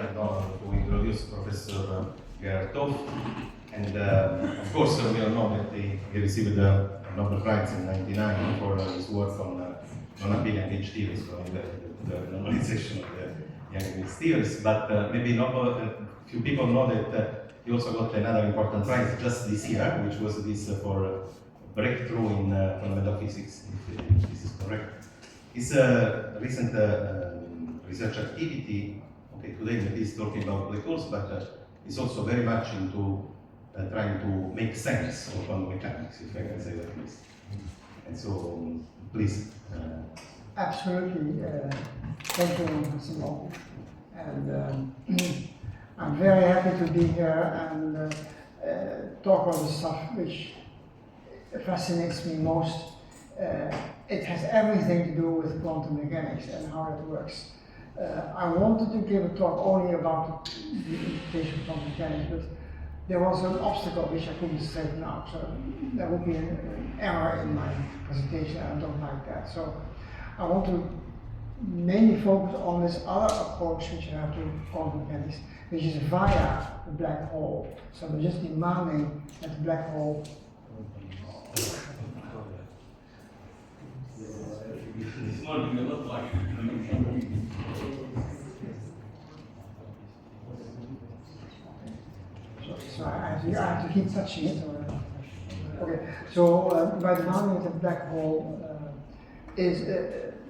and honor to introduce Professor Gerard. And of course, we all know that he received the Nobel Prize in '99 for his work on non-abelian H theories, so the normalization of the Young-Mills theories. But maybe not a few people know that he also got another important prize just this year, which was this for breakthrough in fundamental physics, if this is correct. His recent research activity, okay, today he's talking about black holes, but he's also very much into trying to make sense of quantum mechanics, if I can say like this. And so, please. Absolutely. Thank you, Simon. And I'm very happy to be here and talk about the stuff which fascinates me most. It has everything to do with quantum mechanics and how it works. I wanted to give a talk only about the implication of quantum mechanics, but there was an obstacle which I couldn't straighten out, so there would be an error in my presentation, and I don't like that. So I want to mainly focus on this other approach which I have to quantum mechanics, which is via the black hole. So we're just demanding that the black hole So I have to keep touching it. Okay, so by demanding that the black hole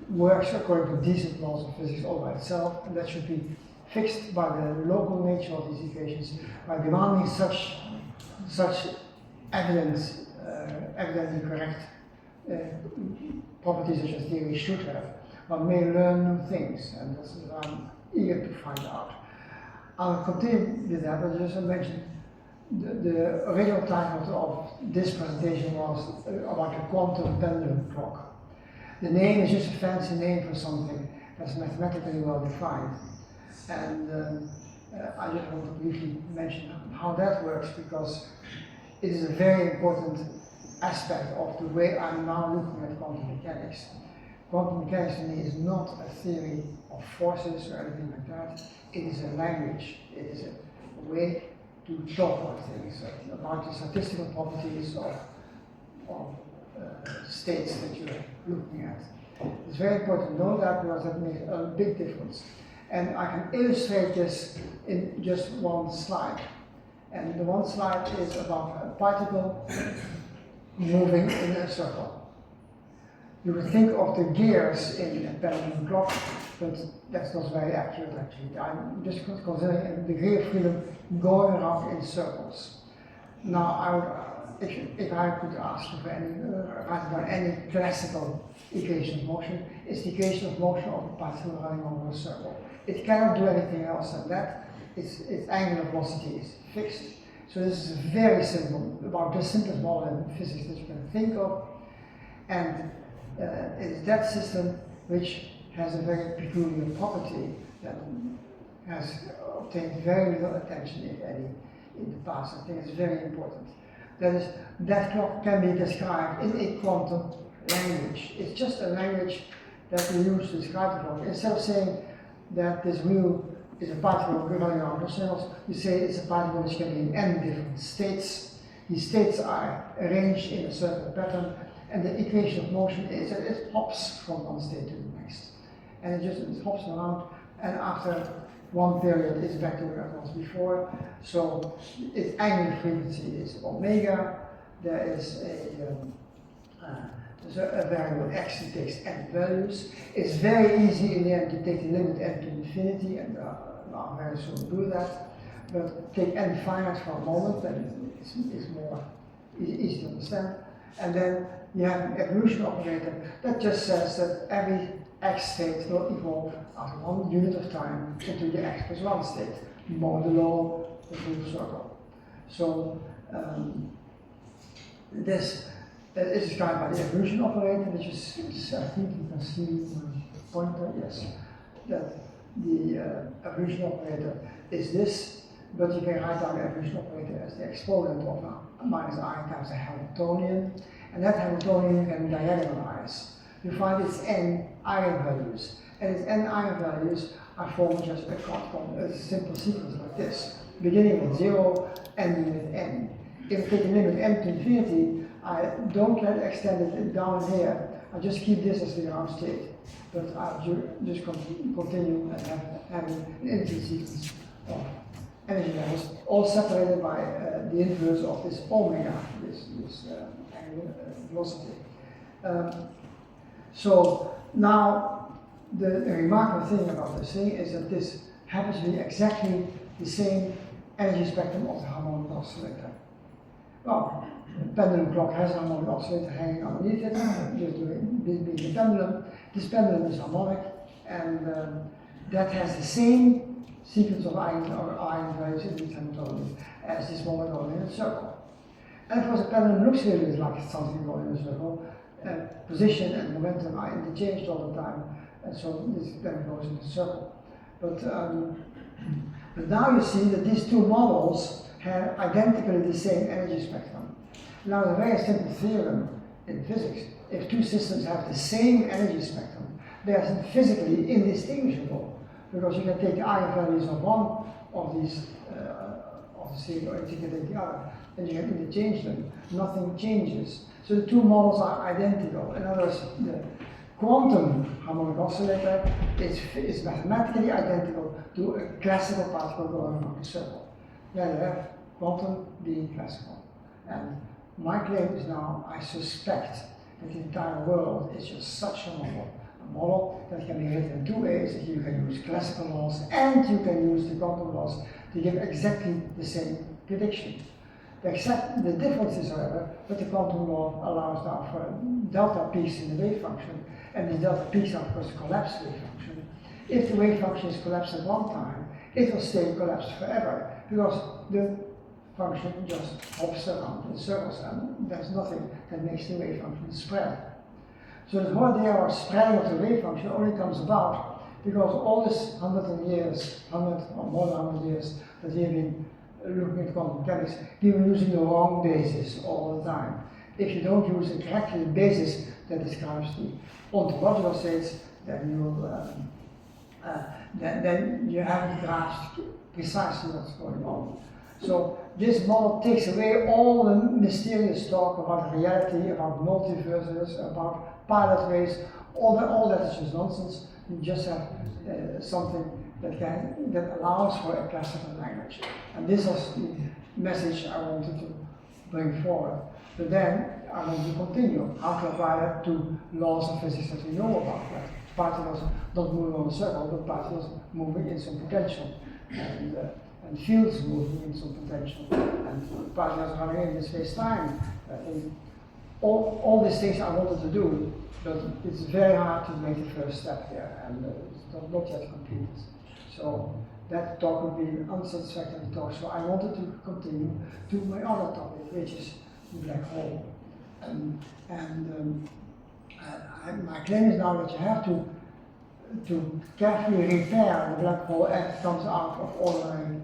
works according to decent laws of physics all by itself, and that should be fixed by the local nature of these equations. By demanding such evidently correct properties such as theory should have, one may learn new things, and this is what I'm eager to find out. I'll continue with that, but just to mention the original title of this presentation was about the quantum pendulum clock. The name is just a fancy name for something that's mathematically well defined. And I just want to briefly mention how that works, because it is a very important aspect of the way I'm now looking at quantum mechanics. Quantum mechanics to me is not a theory of forces or anything like that. It is a language. It is a way to talk about things, about the statistical properties of states that you're looking at. It's very important to know that, because that makes a big difference. And I can illustrate this in just one slide. And the one slide is about a particle moving in a circle. You would think of the gears in a pendulum clock, but that's not very accurate actually. I'm just considering a degree of freedom going around in circles. Now, if I could ask you for write down any classical equation of motion, it's the equation of motion of a particle running over a circle. It cannot do anything else than that. Its angular velocity is fixed. So this is very simple, about the simplest model in physics that you can think of. And it is that system which has a very peculiar property that has obtained very little attention, if any, in the past. I think it's very important. That is, that clock can be described in a quantum language. It's just a language that we use to describe the clock. Instead of saying that this wheel is a particle running around ourselves, we say it's a particle which can be in n different states. These states are arranged in a certain pattern, and the equation of motion is that it hops from one state to the next. And it hops around, and after one period it's back to where it was before. So its angular frequency is omega. There is a variable x that takes n values. It's very easy in the end to take the limit n to infinity, and I'll very soon do that. But take n finite for a moment, then it's more easy to understand. And then you have an evolution operator that just says that every x state will evolve after 1 unit of time into the x plus 1 state, modulo the full circle. So this is described by the evolution operator, which is, I think you can see my pointer, yes, that the evolution operator is this, but you can write down the evolution operator as the exponent of minus I times the Hamiltonian, and that Hamiltonian you can diagonalize. You find its n eigenvalues, and its n eigenvalues I form just a simple sequence like this, beginning with 0, ending with n. If I take a limit n to infinity, I don't get extended down here. I just keep this as the ground state, but I just continue and have an infinite sequence of energy levels, all separated by the inverse of this omega, this angular velocity. So now the remarkable thing about this thing is that this happens to be exactly the same energy spectrum of the harmonic oscillator. Well, the pendulum clock has a harmonic oscillator hanging underneath it, just being a pendulum. This pendulum is harmonic, and that has the same sequence of eigenvalues in its Hamiltonian as this one going in a circle. And of course, the pendulum looks really like something going in a circle. Position and momentum are interchanged all the time, and so this then goes in a circle. But now you see that these two models have identically the same energy spectrum. Now, a very simple theorem in physics: if two systems have the same energy spectrum, they are physically indistinguishable, because you can take the eigenvalues of one of these of the same, or you can take the other, and you can interchange them. Nothing changes. So the two models are identical. In other words, the quantum harmonic oscillator is mathematically identical to a classical particle going around a circle. Then you have quantum being classical. And my claim is now, I suspect that the entire world is just such a model that can be written in two ways. That you can use classical laws and you can use the quantum laws to give exactly the same prediction. The difference is, however, that the quantum law allows now for delta peaks in the wave function, and these delta peaks are, of course, a collapsed wave function. If the wave function is collapsed at one time, it will stay collapsed forever, because the function just hops around in circles, and there's nothing that makes the wave function spread. So the whole idea of spreading of the wave function only comes about because all this 100 years, 100 or more than 100 years, that we have been looking at quantum mechanics, we were using the wrong basis all the time. If you don't use exactly the basis that describes the ontological states, then you haven't grasped precisely what's going on. So this model takes away all the mysterious talk about reality, about multiverses, about pilot waves. All that is just nonsense. You just have something that allows for a classical language. And this was the message I wanted to bring forward. But then I want to continue how to apply that to laws of physics that we know about. That particles not moving on a circle, but particles moving in some potential, and fields moving in some potential, and particles running in space-time. All these things I wanted to do, but it's very hard to make the first step here, and it's not yet completed. So that talk would be an unsatisfactory talk. So I wanted to continue to my other topic, which is the black hole. My claim is now that you have to carefully repair the black hole as it comes out of ordinary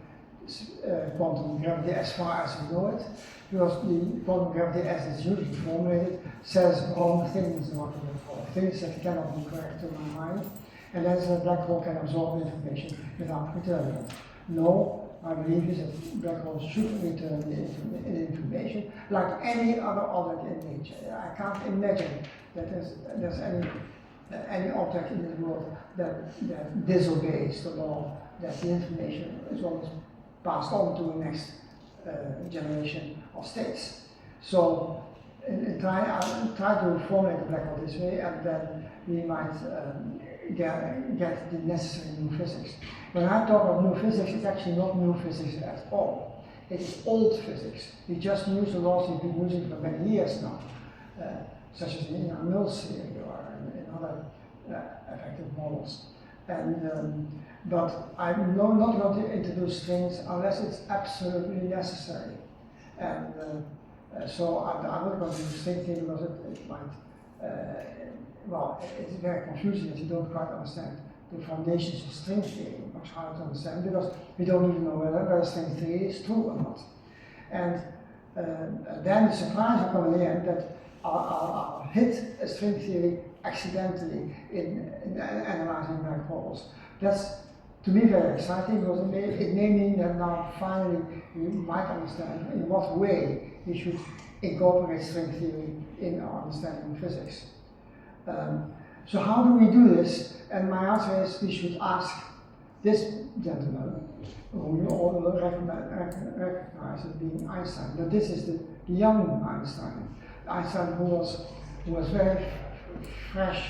quantum gravity as far as we know it, because the quantum gravity as it's usually formulated says wrong things about the black hole, things that cannot be correct to my mind, and that is that the black hole can absorb information without returning it. No, my belief is that black holes should return the information like any other object in nature. I can't imagine that there's any object in this world that disobeys the law, that the information is always passed on to the next generation of states. So try to formulate the black hole this way, and then we might get the necessary new physics. When I talk about new physics, it's actually not new physics at all. It's old physics. We just use the laws we've been using for many years now, such as in Mills theory or in other effective models. But I'm not going to introduce things unless it's absolutely necessary. And so I'm not going to do string theory because it might, it's very confusing that you don't quite understand the foundations of string theory, much harder to understand because we don't even know whether string theory is true or not. And then the surprise will come in the end that I'll hit a string theory accidentally in analyzing black holes. That's to me very exciting, because it may mean that now finally we might understand in what way we should incorporate string theory in our understanding of physics. So how do we do this? And my answer is we should ask this gentleman, who you all recognize as being Einstein, but this is the young Einstein. Einstein who was very fresh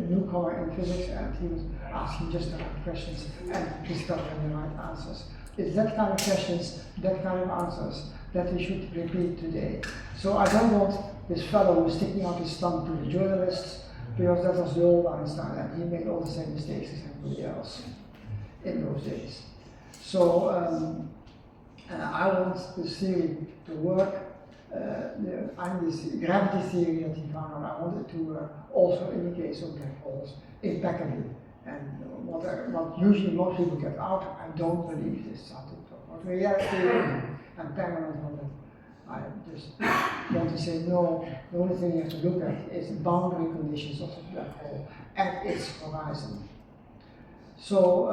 newcomer in physics, and he was asking just the right questions and discovering the right answers. It's that kind of questions, that kind of answers that we should repeat today. So I don't want this fellow who's sticking out his thumb to the journalists, because that was the old Einstein, and he made all the same mistakes as everybody else in those days. So I want this theory to work. And this gravity theory that he found out, I want it to work also in the case of black holes impeccably. And what usually most people get out, I don't believe this something. But reality, I'm permanent on that. I just want to say no. The only thing you have to look at is the boundary conditions of the black hole at its horizon. So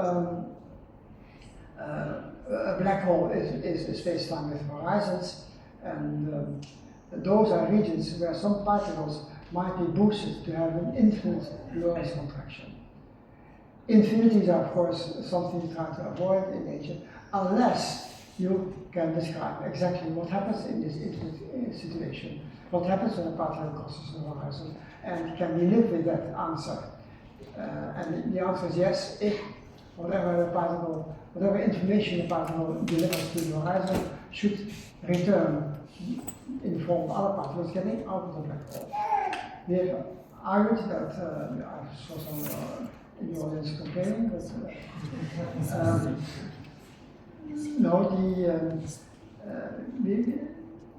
a black hole is a space-time with horizons, and those are regions where some particles might be boosted to have an infinite Lorentz contraction. Infinities are, of course, something you try to avoid in nature, unless you can describe exactly what happens in this infinite situation, what happens when a particle crosses the horizon, and can we live with that answer? And the answer is yes, if whatever information the particle delivers to the horizon should return in the form of other particles getting out of the black hole. We have argued that, I saw some in the audience complaining, but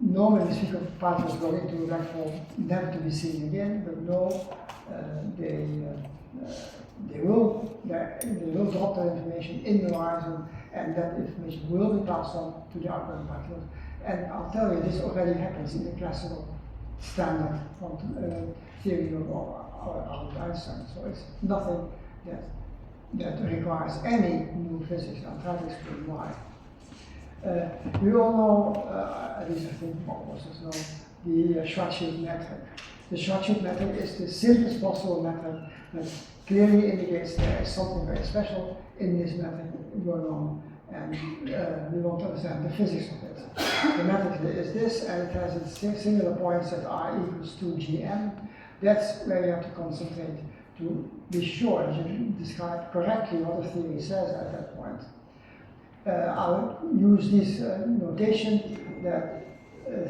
normally we speak of particles going into a black hole, never to be seen again, but no, they will drop that information in the horizon, and that information will be passed on to the outgoing particles. And I'll tell you, this already happens in the classical standard quantum theory of Albert Einstein. So it's nothing that requires any new physics. I'll try to explain why. We all know, at least I think most of us know, the Schwarzschild method. The Schwarzschild method is the simplest possible method that clearly indicates there is something very special in this method going on, and we want to understand the physics of it. The method is this, and it has its singular points at r equals 2gm. That's where you have to concentrate to be sure that you describe correctly what the theory says at that point. I'll use this notation that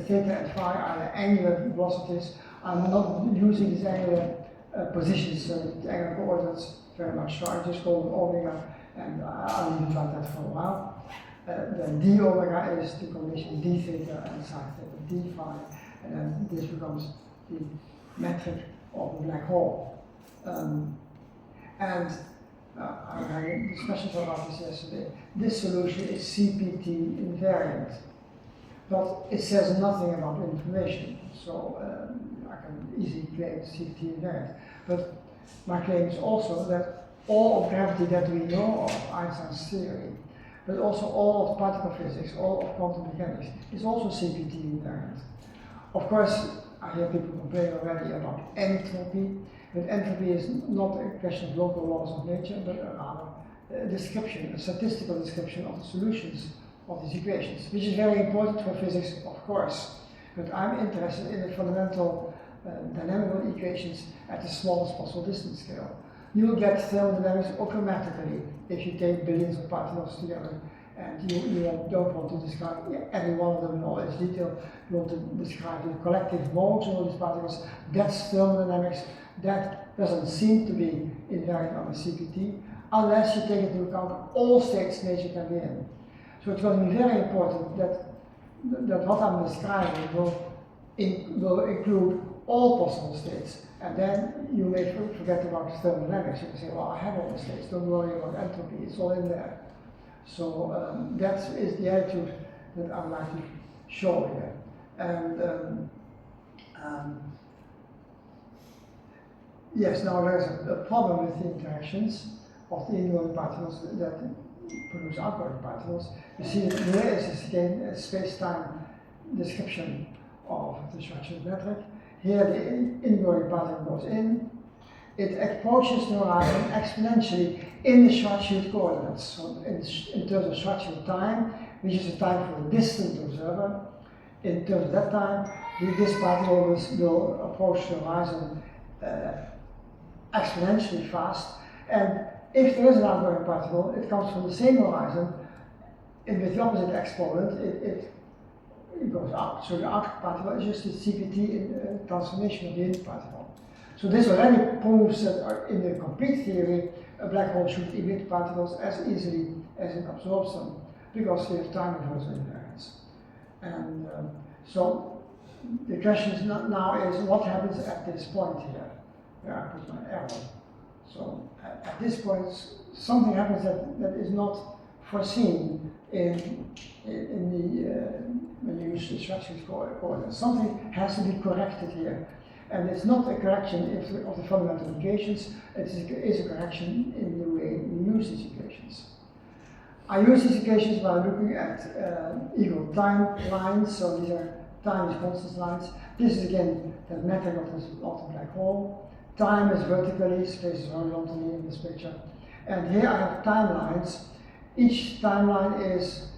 theta and phi are the angular velocities. I'm not using these angular positions, the angular coordinates very much, so I just call them omega, and I'll leave it like that for a while. Then d omega is the combination d theta and psi theta, d phi, and then this becomes the metric of the black hole. I had discussions about this yesterday. This solution is CPT invariant, but it says nothing about information, so I can easily claim CPT invariant. But my claim is also that all of gravity that we know of Einstein's theory, but also all of particle physics, all of quantum mechanics, is also CPT invariant. Of course, I hear people complain already about entropy, but entropy is not a question of local laws of nature, but rather a description, a statistical description of the solutions of these equations, which is very important for physics, of course. But I'm interested in the fundamental dynamical equations at the smallest possible distance scale. You will get thermodynamics automatically if you take billions of particles together, and you don't want to describe every one of them in all its detail. You want to describe the collective modes of all these particles. That's thermodynamics. That doesn't seem to be invariant on the CPT, unless you take into account all states nature can be in. So it's going to be very important that what I'm describing will include all possible states. And then you may forget about thermodynamics. You can say, well, I have all the states, don't worry about entropy, it's all in there. So that is the attitude that I'd like to show here. And yes, now there's a problem with the interactions. of the ingoing particles that produce outgoing particles. You see here is again a space-time description of the structured metric. Here the ingoing particle goes in, it approaches the horizon exponentially in the Schwarzschild coordinates. So in terms of Schwarzschild time, which is the time for the distant observer, in terms of that time, this particle will approach the horizon exponentially fast. And if there is an outgoing particle, it comes from the same horizon, and with the opposite exponent, it goes out. So the out particle is just the CPT in transformation of the in particle. So this already proves that in the complete theory, a black hole should emit particles as easily as it absorbs them, because we have time reversal invariance. And so the question now is, what happens at this point here, where I put my arrow? So at this point, something happens that is not foreseen in when you use the Schwarzschild coordinates. Something has to be corrected here. And it's not a correction of the fundamental equations, it is a correction in the way we use these equations. I use these equations by looking at equal time lines, so these are time is constant lines. This is again the metric of the black hole. Time is vertically, space is horizontally in this picture. And here I have timelines. Each timeline is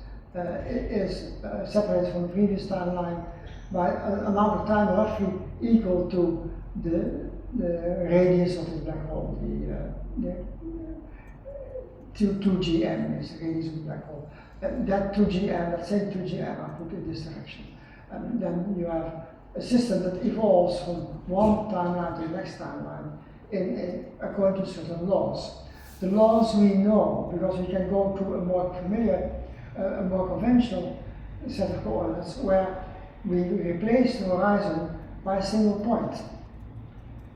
separated from the previous timeline by an amount of time roughly equal to the radius of the black hole, the 2gm is the radius of the black hole. That 2gm, that same 2gm, I put in this direction. And then you have a system that evolves from one timeline to the next timeline according to certain laws. The laws we know because we can go to a more familiar, a more conventional set of coordinates where we replace the horizon by a single point.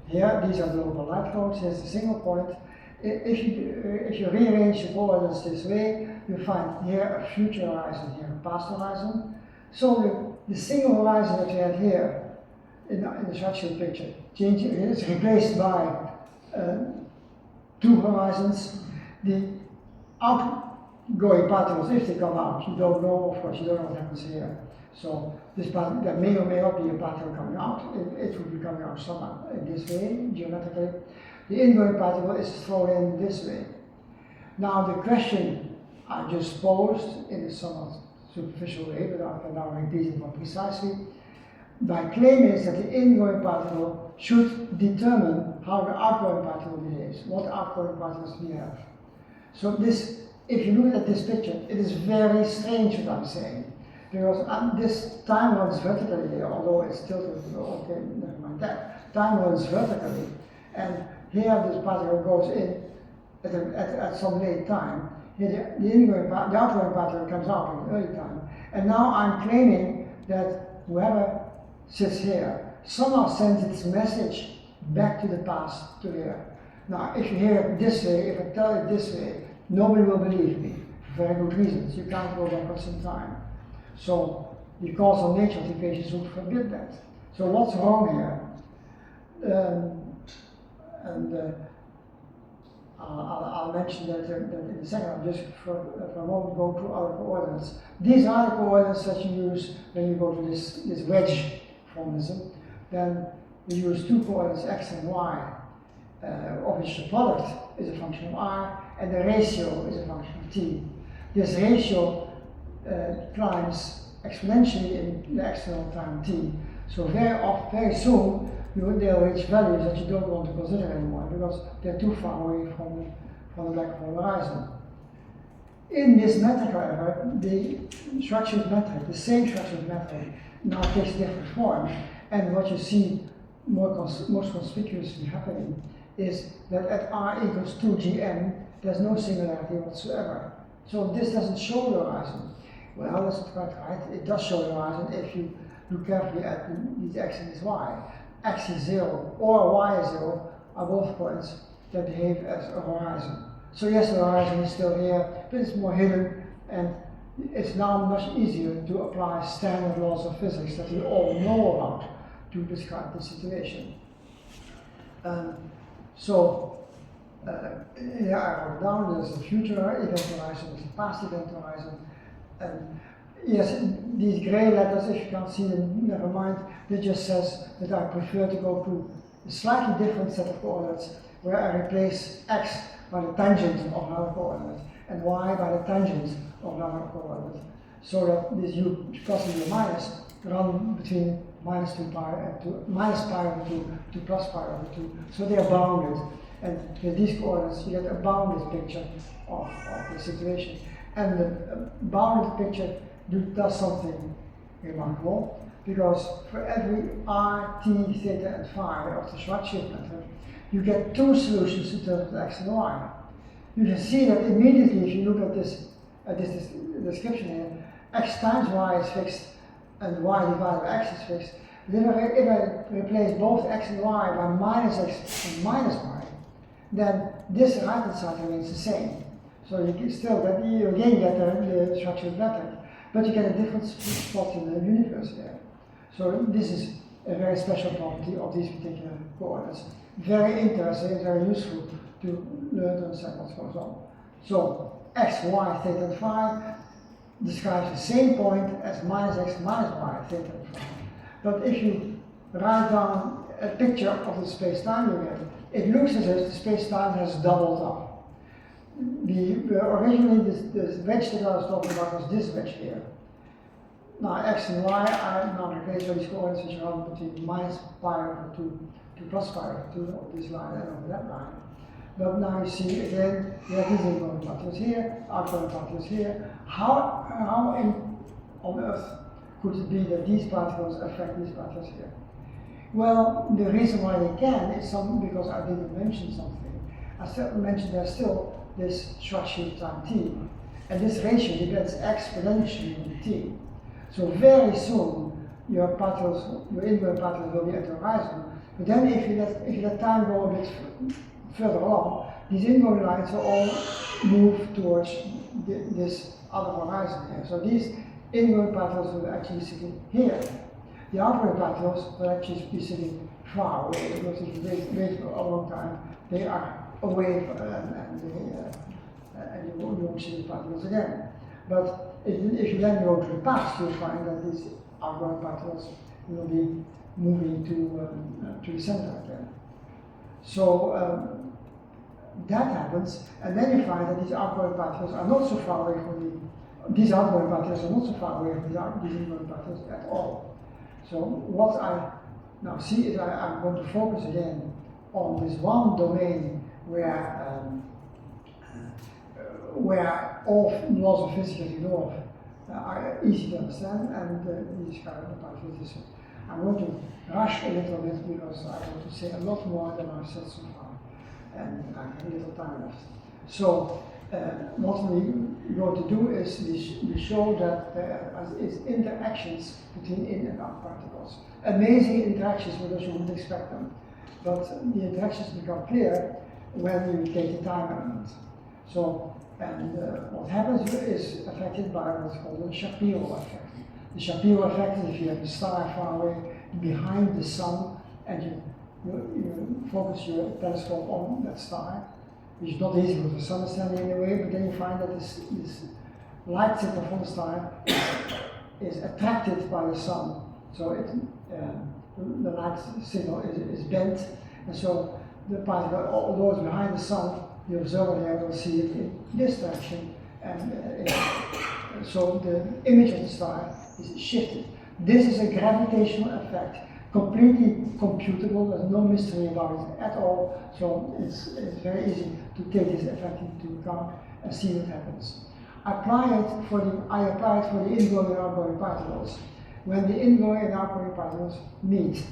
Here, these are the local light codes, here's the single point. If you rearrange the coordinates this way, you find here a future horizon, here a past horizon. So the single horizon that you have here in the Schwarzschild picture is replaced by two horizons. The outgoing particles, if they come out, you don't know, of course, you don't know what happens here. So this particle, there may or may not be a particle coming out. It would be coming out somehow in this way, geometrically. The ingoing particle is thrown in this way. Now the question I just posed in a somewhat superficial way, but I can now repeat it more precisely. My claim is that the ingoing particle should determine how the outgoing particle behaves, what outgoing particles we have. So this, if you look at this picture, it is very strange what I'm saying. Because this time runs vertically here, although it's tilted, okay, never mind that. Time runs vertically, and here this particle goes in at some late time. Here the outgoing particle comes out at an early time. And now I'm claiming that whoever sits here somehow sends its message back to the past, to here. Now, if you hear it this way, if I tell it this way, nobody will believe me, for very good reasons. You can't go backwards in time. So the causal nature of the equations would forbid that. So what's wrong here? I'll mention that in a second. I'll just for a moment go through other coordinates. These are the coordinates that you use when you go to this wedge formalism. Then we use two coordinates x and y, of which the product is a function of r, and the ratio is a function of t. This ratio climbs exponentially in the external time t. So very soon they'll reach values that you don't want to consider anymore because they're too far away from the black hole horizon. In this metric, however, the Schwarzschild metric, the same Schwarzschild metric, now takes a different form. And what you see most conspicuously happening is that at r equals 2gm, there's no singularity whatsoever. So this doesn't show the horizon. Well, that's not quite right. It does show the horizon if you look carefully at these x and this y. X is 0 or y is 0 are both points that behave as a horizon. So yes, the horizon is still here, but it's more hidden, and it's now much easier to apply standard laws of physics that we all know about to describe the situation. So Here I wrote down, there's a future event horizon, there's a past event horizon, and yes, these grey letters, if you can't see them, never mind, it just says that I prefer to go to a slightly different set of coordinates, where I replace x by the tangent of another coordinate, and y by the tangent of another coordinate, so that this u plus and u minus run between minus 2 pi and minus pi over 2 to plus pi over 2, so they are bounded. And with these coordinates, you get a bounded picture of the situation. And the bounded picture does something remarkable, because for every r, t, theta, and phi of the Schwarzschild method, you get two solutions in terms of x and y. You can see that immediately if you look at this description here, x times y is fixed and y divided by x is fixed. Then if I replace both x and y by minus x and minus y, then this right-hand side remains the same. So you still get, you again get the Schwarzschild method, but you get a different spot in the universe here. So this is a very special property of these particular coordinates. Very interesting, very useful to learn to understand what goes on. So x, y, theta, and phi describes the same point as minus x minus y, theta, and phi. But if you write down a picture of the space-time you get, it looks as if the space-time has doubled up. Originally, this wedge that I was talking about was this wedge here. Now, x and y are now replaced by these coordinates which run between minus pi over 2 to plus pi over 2 of this line and over that line. But now you see again, we have these ingoing particles here, outgoing particles here. How on Earth could it be that these particles affect these particles here? Well, the reason why they can is because I didn't mention something. I still mentioned there's still this Schwarzschild time t, and this ratio depends exponentially on t. So very soon your ingoing particles will be at the horizon. But then if you let time go a bit further along, these ingoing lines will all move towards this other horizon here. So these ingoing particles will actually be sitting here. The outgoing particles will actually be sitting far away, because if you wait for a long time, they are away and you won't see the particles again. But if you then go to the past, you'll find that these outgoing particles will be moving to the center again. So that happens, and then you find that these outgoing particles are not so far away from these outgoing particles are not so far away from these ingoing particles at all. So what I now see is I'm going to focus again on this one domain where all laws of physics that you know of are easy to understand, and these kind of particles. I'm going to rush a little bit because I want to say a lot more than I've said so far, and I have little time left. So what we're going to do is we show that there is interactions between in and out particles. Amazing interactions because you wouldn't expect them. But the interactions become clear when you take the time element. So, and what happens is affected by what's called the Shapiro effect. The Shapiro effect is if you have a star far away behind the sun and you focus your telescope on that star, which is not easy because the sun is standing in the way, but then you find that this light signal from the star is attracted by the sun. So the light signal is bent, and so the particle, although it's behind the sun, the observer here will see it in this direction, and so the image of the star is shifted. This is a gravitational effect, completely computable. There's no mystery about it at all. So it's very easy to take this effect into account and see what happens. I apply it for the ingoing and outgoing particles. When the ingoing and outgoing particles meet,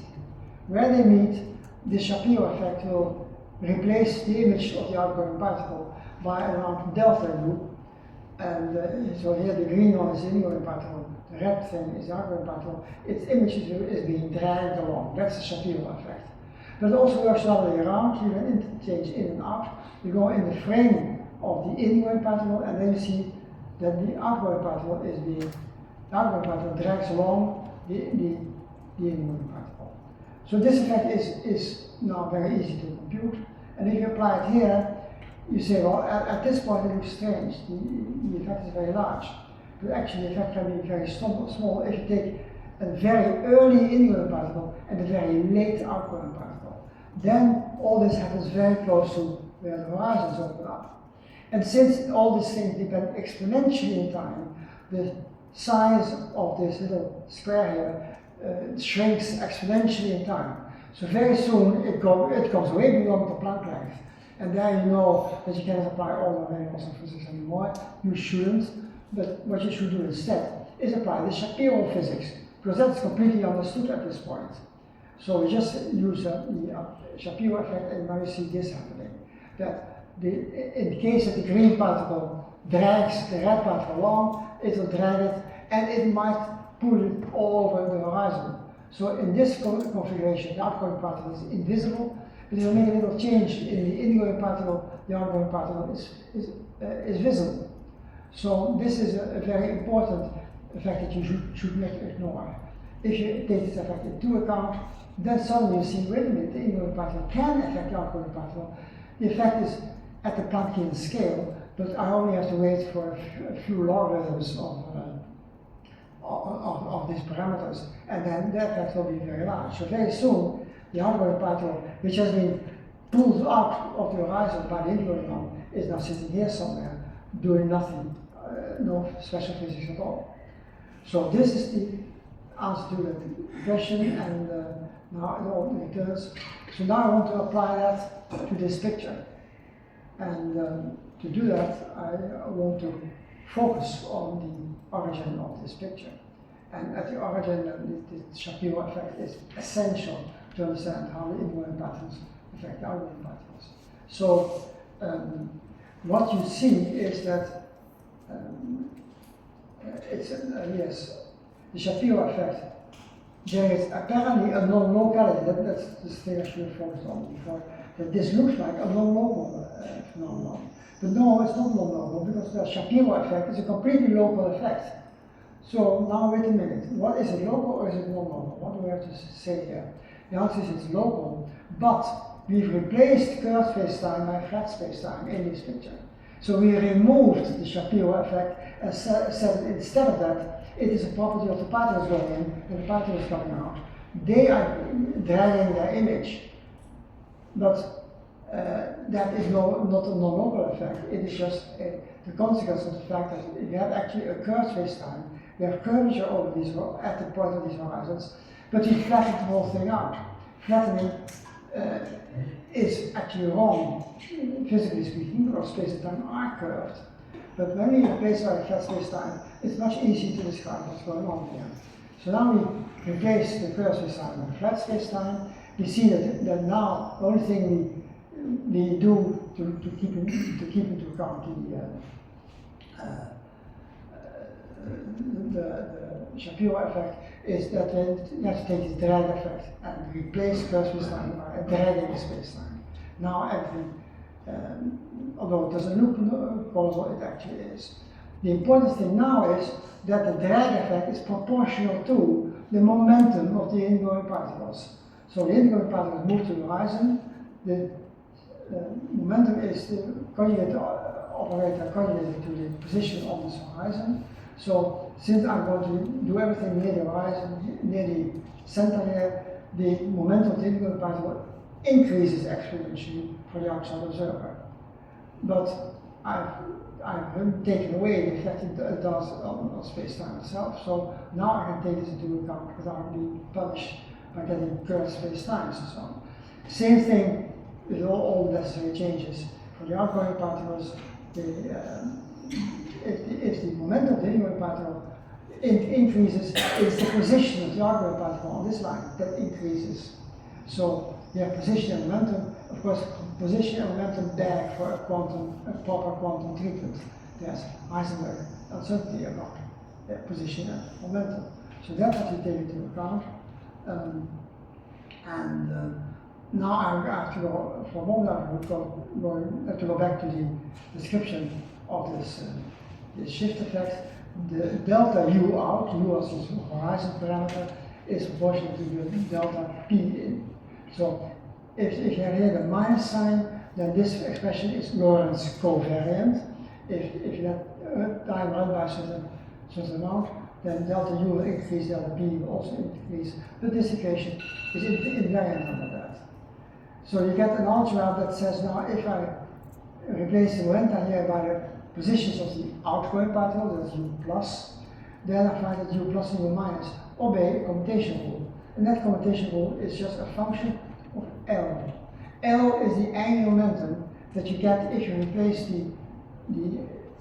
where they meet, the Shapiro effect will replace the image of the outgoing particle by around delta u. And so here the green one is the ingoing particle, the red thing is the outgoing particle. Its image is being dragged along. That's the Shapiro effect. But it also works the other way around. You can interchange in and out. You go in the frame of the ingoing particle, and then you see that the outgoing particle drags along the ingoing particle. So this effect is now very easy to compute. And if you apply it here, you say, well, at this point it looks strange, the effect is very large. But actually the effect can be very small if you take a very early ingoing particle and a very late outgoing particle. Then all this happens very close to where the horizons open up. And since all these things depend exponentially in time, the size of this little square here shrinks exponentially in time. So very soon it comes way beyond the Planck length. And there you know that you cannot apply all the variables of physics anymore. You shouldn't, but what you should do instead is apply the Shapiro physics, because that's completely understood at this point. So we just use the Shapiro effect, and now you see this happening. That in the case that the green particle drags the red particle along, it will drag it, and it might pull it all over the horizon. So in this configuration, the outgoing particle is invisible, but if you make a little change in the ingoing particle, the outgoing particle is visible. So this is a very important effect that you should not ignore. If you take this effect into account, then suddenly you see, wait a minute, the ingoing particle can affect the outgoing particle. The effect is at the Planckian scale, but I only have to wait for a few logarithms of these parameters, and then the effect will be very large. So very soon, the outgoing particle, which has been pulled out of the horizon by the ingoing one, is now sitting here somewhere, doing nothing, no special physics at all. So this is the answer to that question, and now it all returns. So now I want to apply that to this picture. And to do that, I want to focus on the origin of this picture. And at the origin, the Shapiro effect is essential to understand how the ingoing patterns affect the outgoing patterns. So what you see is that the Shapiro effect. There is apparently a non-locality. That's the thing I should have focused on before. That this looks like a non-local phenomenon. But no, it's not non-local, because the Shapiro effect is a completely local effect. So now wait a minute, what is it, local or is it non-local? What do we have to say here? The answer is it's local, but we've replaced curved space-time by flat space-time in this picture. So we removed the Shapiro effect and said instead of that, it is a property of the particles going in and the particles coming out. They are dragging their image, but that is not a non-local effect. It is just the consequence of the fact that you have actually a curved space-time. We have curvature over these at the point of these horizons, but we flattened the whole thing out. Flattening is actually wrong, physically speaking, because space and time are curved. But when we replace our flat space-time, it's much easier to describe what's going on here. So now we replace the curved space-time with flat space-time. We see that now the only thing we do to keep into account the Shapiro effect is that we have to take the drag effect and replace curved space-time by a dragging space-time. Now everything, although it doesn't look causal, it actually is. The important thing now is that the drag effect is proportional to the momentum of the ingoing particles. So the ingoing particles move to the horizon. The momentum is the conjugate operator conjugated to the position on this horizon. So since I'm going to do everything near the horizon, near the center here, the momentum of the ingoing particle increases exponentially for the outside observer. But I've taken away the effect it does on space-time itself. So now I can take this into account without being punished by getting curved space-times and so on. Same thing with all the necessary changes for the outgoing particles. If the momentum of the ingoing particle increases, it's the position of the outgoing particle on this line that increases. So you have position and momentum. Of course, position and momentum beg for a proper quantum treatment. There's Heisenberg uncertainty about position and momentum. So that's what you take into account. Now I have to go, for a moment I have to go back to the description of this shift effect. The delta U out, U as this horizon parameter, is proportional to the delta P in. So if you have here the minus sign, then this expression is Lorentz covariant. If you let time run by a certain amount, then delta U will increase, delta B will also increase, but this equation is invariant under that. So you get an algebra that says, now if I replace the momenta here by the positions of the outgoing particle, that's U plus, then I find that U plus and U minus obey a commutation rule. And that commutation rule is just a function of L. L is the angular momentum that you get if you replace the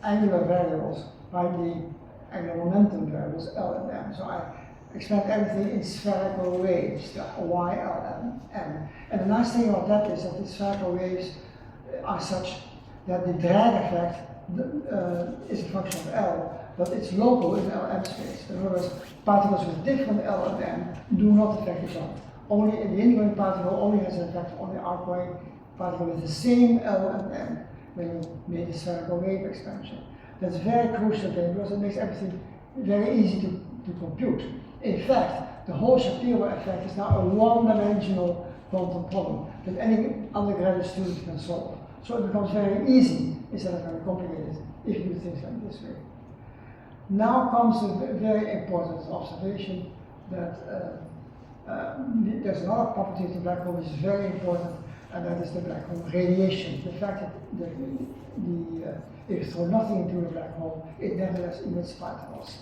angular variables by the angular momentum variables L and M. So I expand everything in spherical waves, the Y, L, M. And the nice thing about that is that the spherical waves are such that the drag effect is a function of L, but it's local in L-M space. In other words, particles with different L and M do not affect each other. Only the ingoing particle only has an effect on the outgoing particle with the same L and M when you make a spherical wave expansion. That's very crucial thing because it makes everything very easy to compute. In fact, the whole Shapiro effect is now a one-dimensional quantum problem that any undergraduate student can solve. So it becomes very easy instead of very complicated if you do things like this way. Now comes a very important observation that there's another property of the black hole which is very important, and that is the black hole radiation. The fact that if you throw nothing into a black hole, it nevertheless emits particles.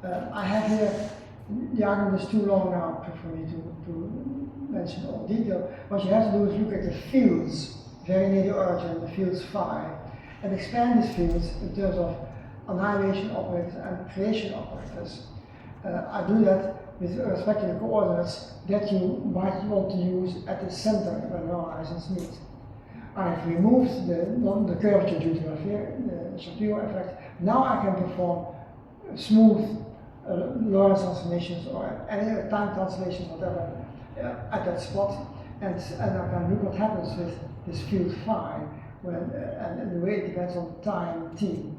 I have here, the argument is too long now for me to mention all detail. What you have to do is look at the fields very near the origin, the fields phi, and expand these fields in terms of annihilation operators and creation operators. I do that with respect to the coordinates that you might want to use at the center when the horizons meet. I've removed the curvature due to the Shapiro effect. Now I can perform smooth Lorentz transformations or any time translations, whatever, at that spot, and I can look what happens with this field phi, and the way it depends on time t.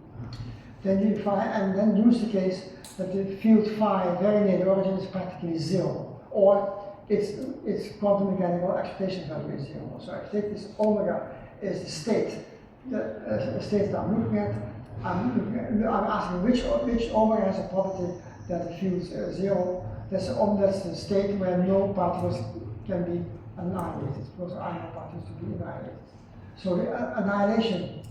Then you find, and then use the case that the field phi very near the origin is practically zero, or its quantum mechanical expectation value is zero. So I take this omega is the state, the state that I'm looking at. I'm asking which omega has a property that the field is zero. That's the state where no particles can be annihilated, because there are no particles to be annihilated. So the annihilation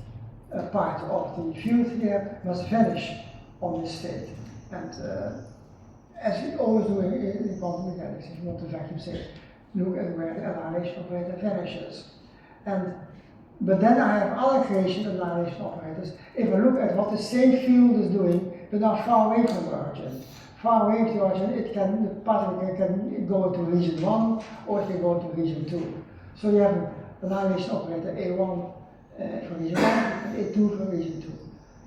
part of the field here must vanish on this state. And as we always do in quantum mechanics, if you want to vacuum state, look at where the annihilation operator vanishes. But then I have other creation annihilation operators. If I look at what the same field is doing, but now far away from the origin. Far away from the origin, the particle can go into region 1 or it can go into region 2. So you have an annihilation operator A1 for region 1 and A2 for region 2.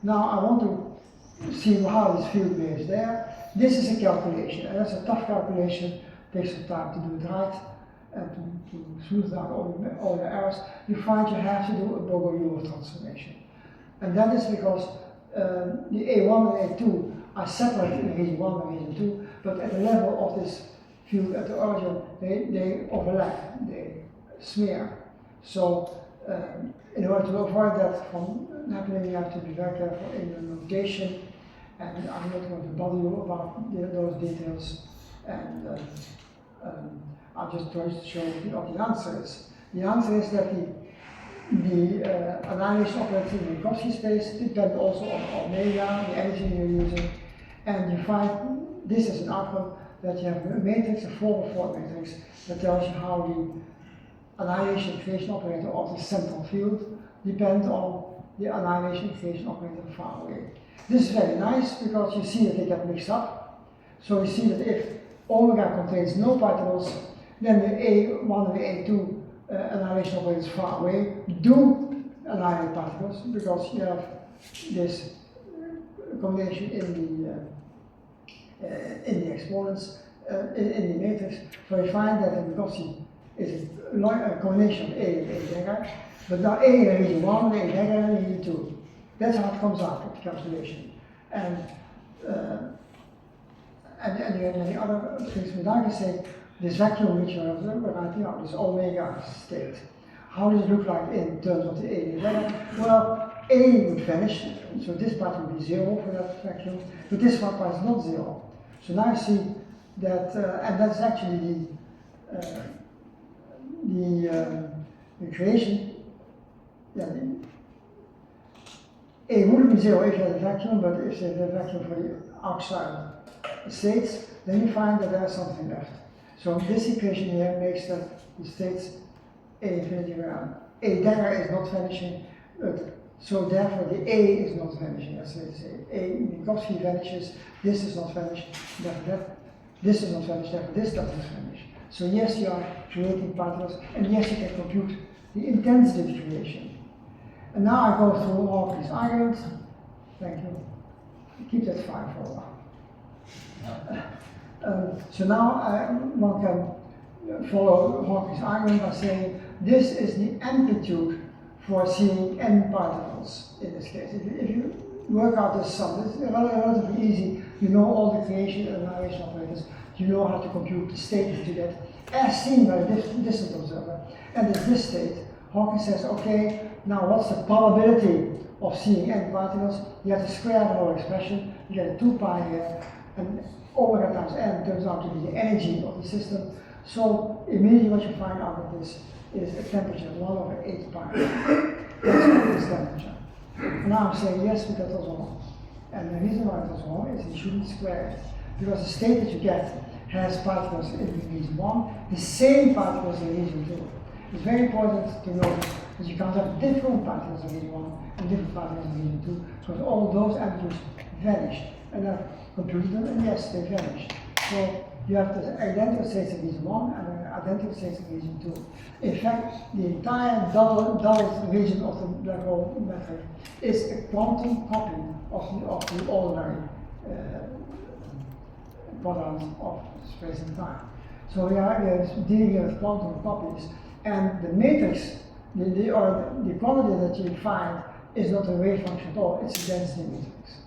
Now I want to see how this field behaves there. This is a calculation, and that's a tough calculation. It takes some time to do it right and to smooth out all the errors. You find you have to do a Bogoliubov transformation. And that is because the A1 and A2 are separate in region 1 and region 2, but at the level of this field at the origin, they overlap, they smear. So in order to avoid that from happening, you have to be very careful in the notation, and I'm not going to bother you about those details, and I'll just try to show you what the answer is. The answer is that the annihilation operators in the Minkowski space depend also on omega, the energy you're using, and you find this as an outcome that you have a matrix, a 4x4 matrix, that tells you how the annihilation creation operator of the central field depends on the annihilation creation operator far away. This is very nice because you see that they get mixed up. So you see that if omega contains no particles, then the A1 and the A2 annihilation operators far away do annihilate particles because you have this combination in the exponents in the matrix. So you find that the Minkowski is a combination of A and A dagger, but now A in region 1 and A dagger in region 2. That's how it comes out with the calculation. And you have many other things, but I can say this vacuum which you are writing out, this omega state. How does it look like in terms of the alien weather? Well, A would vanish, so this part would be 0 for that vacuum, but this one part is not 0. So now you see that, and that's actually the creation. Yeah, A wouldn't be 0 if you had a vacuum, but if you had a vacuum for the outside states, then you find that there's something left. So this equation here makes that the states A infinity around. A dagger is not vanishing, but so therefore the A is not vanishing. That's what they say. A Minkowski vanishes, this does not vanish, therefore this does not vanish, therefore this doesn't vanish. So yes, you are creating particles, and yes, you can compute the intensity of creation. And now I go through all these arguments. Thank you. Keep that 5 for a while. So now one can follow Hawking's argument by saying this is the amplitude for seeing n particles in this case. If you work out this sum, it's relatively easy. You know all the creation and annihilation operators. You know how to compute the state that you get as seen by a distant observer. And in this state, Hawking says, okay, now what's the probability of seeing n particles? You have to square the whole expression. You get a 2 pi here, and omega times n turns out to be the energy of the system. So immediately what you find out of this is a temperature 1/8 pi. That's this temperature. And now I'm saying yes, but that was wrong. And the reason why it was wrong is you shouldn't square it. Because the state that you get has particles in region 1, the same particles in region 2. It's very important to note that you can't have different particles in region 1 and different particles in region 2, because all those amplitudes vanished. And I computed them, and yes, they vanished. So you have the identical states in region 1 and the identical states in region 2. In fact, the entire doubled region of the black hole method is a quantum copy of the ordinary quadrant of space and time. So we are dealing with quantum copies, and the matrix, the quantity that you find is not a wave function at all, it's a density matrix.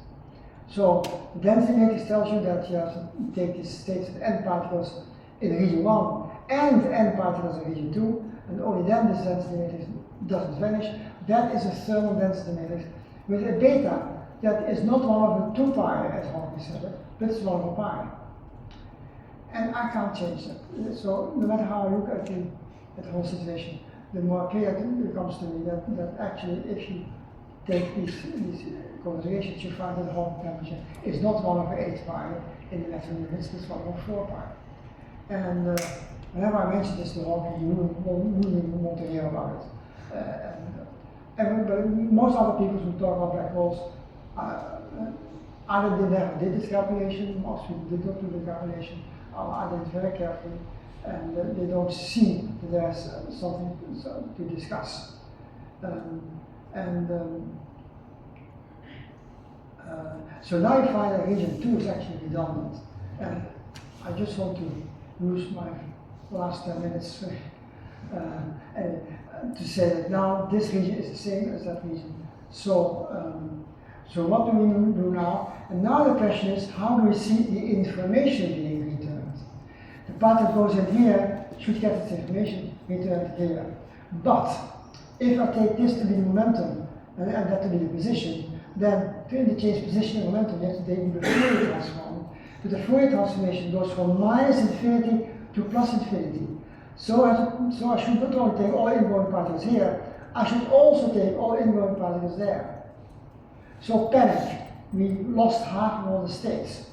So the density matrix tells you that you have to take these states of n particles in region 1 and n particles in region 2, and only then this density matrix doesn't vanish. That is a thermal density matrix with a beta that is not 1/2 pi, as Hawking said it, but it's 1/2 pi. And I can't change that. So no matter how I look at the whole situation, the more clear it becomes to me that actually if you take these considerations, you find that the Hawking temperature is not 1/8 pi in the electron units, it's 1/4 pi. And whenever I mention this to Hawking, you wouldn't want to hear about it. But most other people who talk about black holes, either they never did this calculation, most people did not do the calculation, I did it very carefully, and they don't see that there's something to discuss. So now you find that region 2 is actually redundant. And I just want to use my last 10 minutes to say that now this region is the same as that region. So what do we do now? And now the question is, how do we see the information being returned? The part that goes in here should get its information returned here. But if I take this to be the momentum and that to be the position, then to interchange position and momentum, you have to take the Fourier transform. But the Fourier transformation goes from -infinity to +infinity. So I should not only take all ingoing particles here, I should also take all ingoing particles there. So panic, we lost half of all the states.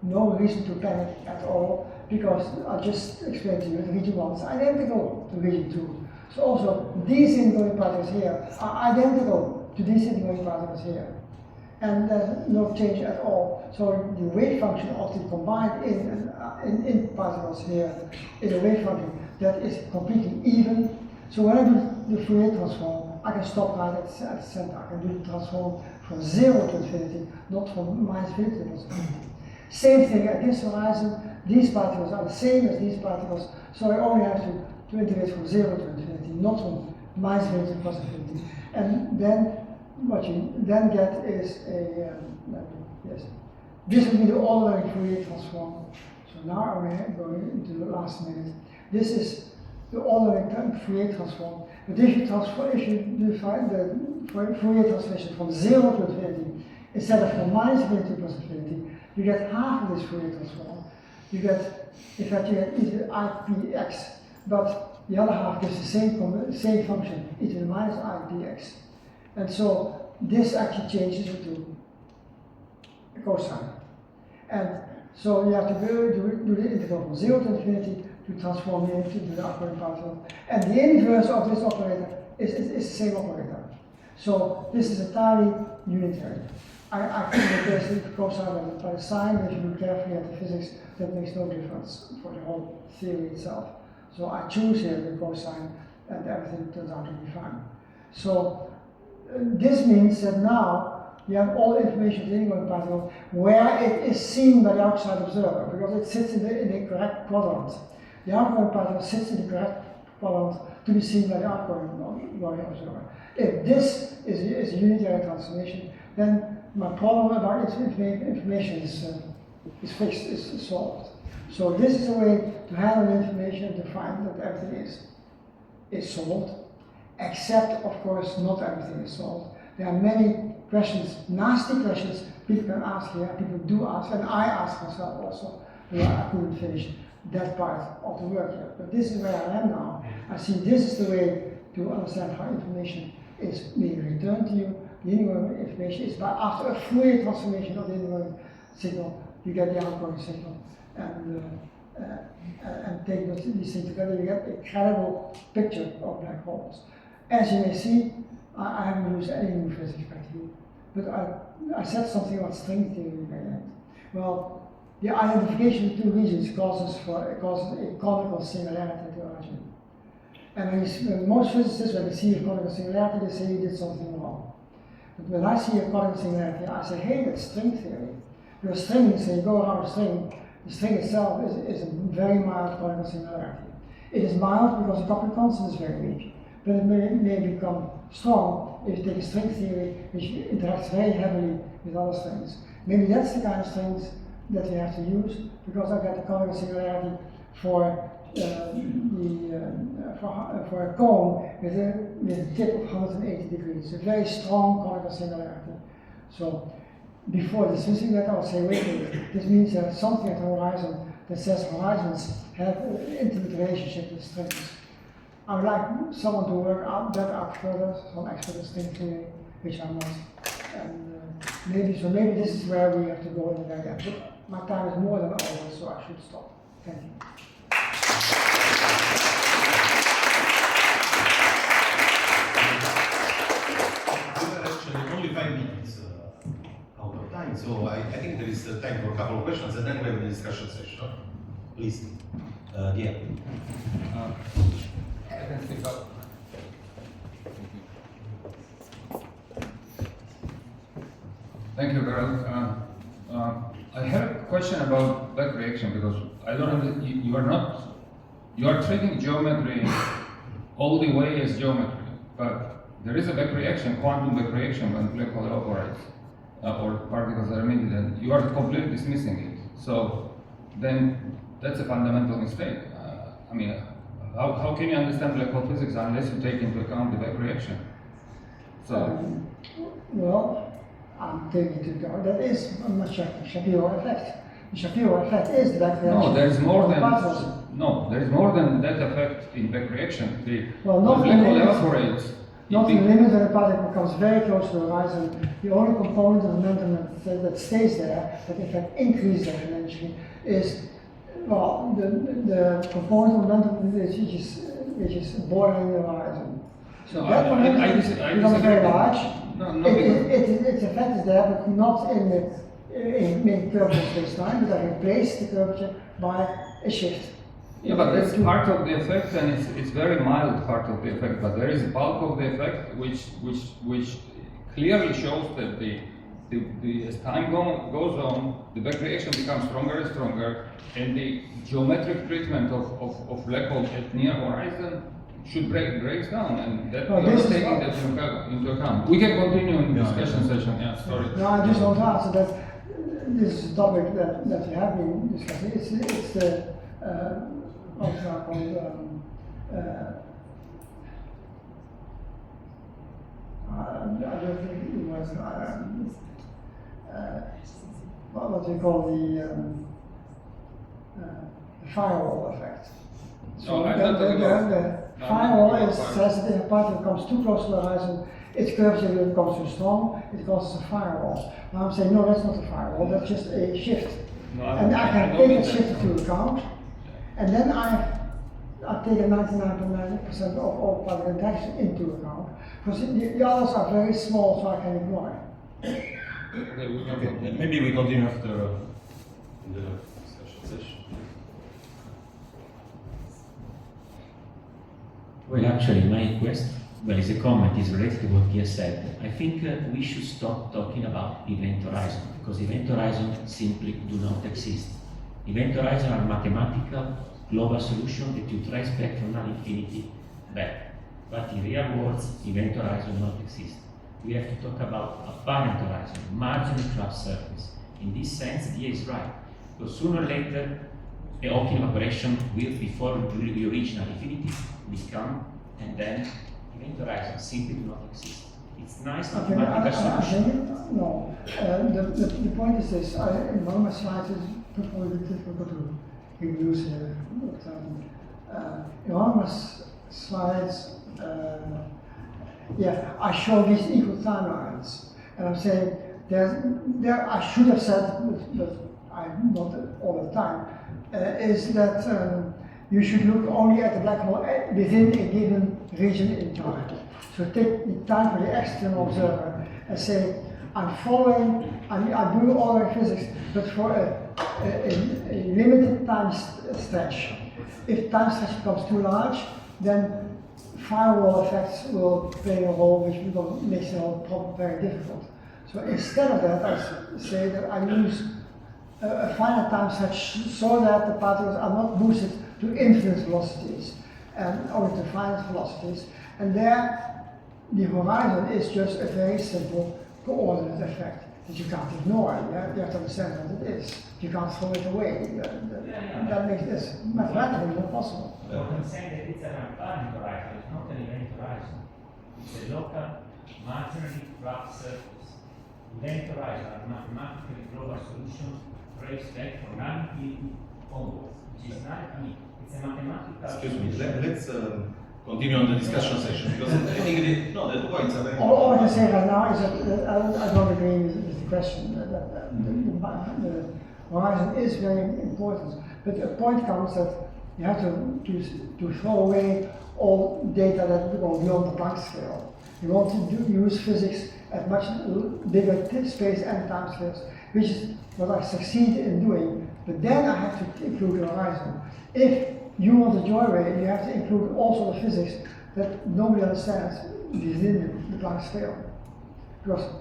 No reason to panic at all, because I just explained to you that region 1 is identical to region 2. So also these ingoing particles here are identical to these ingoing particles here. And there's no change at all. So the wave function of the combined in particles here is a wave function that is completely even. So when I do the Fourier transform, I can stop right at the center. I can do the transform from 0 to infinity, not from -infinity to +infinity. Same thing at this horizon, these particles are the same as these particles, so I only have to integrate from 0 to infinity, not from -infinity to +infinity. And then what you then get is yes, this will be the ordinary Fourier transform. So now I'm going into the last minute. This is the ordinary Fourier transform. But if you define the Fourier transformation from 0 to infinity, instead of from minus infinity plus infinity, you get half of this Fourier transform. You get, in fact, you get e to the ipx, but the other half gives the same function, e to the minus ipx. And so this actually changes into a cosine. And so you have to do the integral from 0 to infinity to transform it into the outgoing particle. And the inverse of this operator is the same operator. So this is entirely unitary. I can replace the cosine by the sine, but if you look carefully at the physics, that makes no difference for the whole theory itself. So I choose here the cosine, and everything turns out to be fine. So this means that now you have all the information of the ingoing particle where it is seen by the outside observer, because it sits in the correct quadrant. The outgoing particle sits in the correct quadrant to be seen by the outgoing observer. If this is a unitary transformation, then my problem about information is fixed, is solved. So this is a way to handle information and to find that everything is solved, except, of course, not everything is solved. There are many questions, nasty questions, people can ask here, people do ask, and I ask myself also, where I couldn't finish that part of the work here. But this is where I am now. I see this is the way to understand how information is being returned to you. The ingoing information is by after a Fourier transformation of the ingoing signal, you get the outgoing signal. And take these things together, you get a credible picture of black holes. As you may see, I haven't used any new physics back here, but I said something about string theory in the end. Well, the identification of two regions causes a conical singularity to origin. And when most physicists, when they see a conical singularity, they say you did something wrong. But when I see a conical singularity, I say, hey, that's string theory. Because string, so you go around a string, the string itself is a very mild conical singularity. It is mild because the coupling constant is very weak, but it may become strong if you take a string theory which interacts very heavily with other strings. Maybe that's the kind of strings that we have to use, because I get a conical singularity for a cone with a tip of 180 degrees, a very strong conical singularity. So before dismissing that, I would say, wait a minute, this means there's something at the horizon that says horizons have an intimate relationship with strings. I would like someone to work that out further, some expert in string theory, which I'm not. And maybe this is where we have to go in the very end. But my time is more than over, so I should stop. Thank you. We are actually only 5 minutes out of time, so I think there is time for a couple of questions, and then we have the discussion session. Please, yeah. I can speak up. Thank you, Gerard. I have a question about back reaction, because I don't know, you are treating geometry all the way as geometry, but there is a back reaction, quantum back reaction, when black hole operates or particles are emitted, and you are completely dismissing it. So then that's a fundamental mistake. I mean, how can you understand black hole physics unless you take into account the back reaction? So, well, I'm taking into account that is a Shapiro effect. The Shapiro effect is the back reaction. no, there's more than that effect in back reaction. Well, not when black hole evaporates. Not in the limit when the particle comes very close to the horizon. The only component of momentum that stays there, that in fact increases exponentially, is the component of momentum which is bordering the horizon. So No, that momentum becomes very large. Its effect is there, but not in the curvature space-time, but I replace the curvature by a shift. Yeah, but that's part of the effect, and it's very mild part of the effect. But there is a bulk of the effect which clearly shows that as time goes on, the back reaction becomes stronger and stronger, and the geometric treatment of black hole at near horizon should breaks down, and that we are taking that into account. We can continue in the discussion session. Yeah, sorry. No, I just want to answer that this is a topic that we have been discussing. It's the I don't think it was what we call the firewall effect. So No, I'm not talking about- the no, firewall I'm not is talking says that if a particle comes too close to the horizon, its curvature becomes too strong, it causes a firewall. Now I'm saying, no, that's not a firewall, that's just a shift. No, And I can don't take mean that shift into account, and then I've taken 99.9% of all particle interaction into account, because the others are very small, so I can ignore it. Okay, we can Okay, continue. maybe we continue after the discussion session. Well, actually, my question, well, is a comment, is related to what he has said. I think we should stop talking about event horizon, because event horizon simply do not exist. Event horizon are mathematical global solution that you trace back from non-infinity back. But in real worlds, event horizon do not exist. We have to talk about apparent horizon, marginal club surface. In this sense, Dia is right. Because sooner or later, a Hawking operation will, before we reach non-infinity, will come, and then event horizon simply do not exist. It's nice Okay, mathematical I solution. think, no. The point is this, in one of my slides, it's probably a bit difficult to use here. But, in one of my slides, yeah, I show these equal timelines, and I'm saying there I should have said, but I'm not all the time, is that you should look only at the black hole within a given region in time. So take the time for the external observer and say, I'm following, I'm doing ordinary physics, but for a limited time stretch. If time stretch becomes too large, then firewall effects will play a role, which makes the whole problem very difficult. So instead of that, I say that I use a finite time stretch so that the particles are not boosted to infinite velocities or to finite velocities. And there, the horizon is just a very simple coordinate effect that you can't ignore. You have to understand what it is. You can't throw it away. That makes this mathematically not possible. I'm saying that it's an apparent horizon, it's not an event horizon. It's a local, marginally rough surface. Event horizon are mathematically global solutions traced back from non-infinity onwards, which is not unique. It's a mathematical Excuse me, solution. let's continue on the discussion session, because I think the points are very All I can say right now is that I don't agree with the question. The horizon is very important, but a point comes that you have to throw away all data that go beyond the Planck scale. You want to use physics at much bigger space and time scales, which is what I succeed in doing. But then I have to include the horizon. If you want a joyride, you have to include also the physics that nobody understands within the Planck scale. Because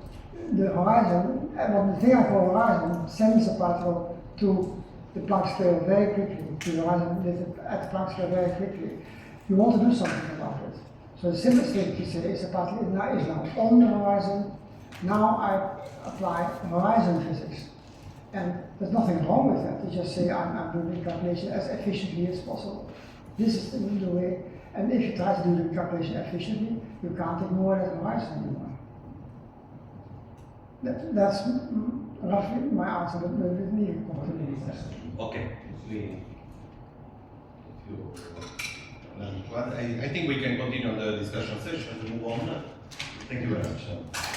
the horizon, the thing I call horizon, sends a particle to the Planck scale very quickly, to the horizon at the Planck scale very quickly. You want to do something about it. So the simplest thing to say is the particle is now on the horizon. Now I apply horizon physics. And there's nothing wrong with that. You just say, I'm doing the calculation as efficiently as possible. This is the way. And if you try to do the calculation efficiently, you can't ignore that horizon anymore. That's roughly my answer, but with me. Okay. I think we can continue on the discussion session to move on. Thank you very much.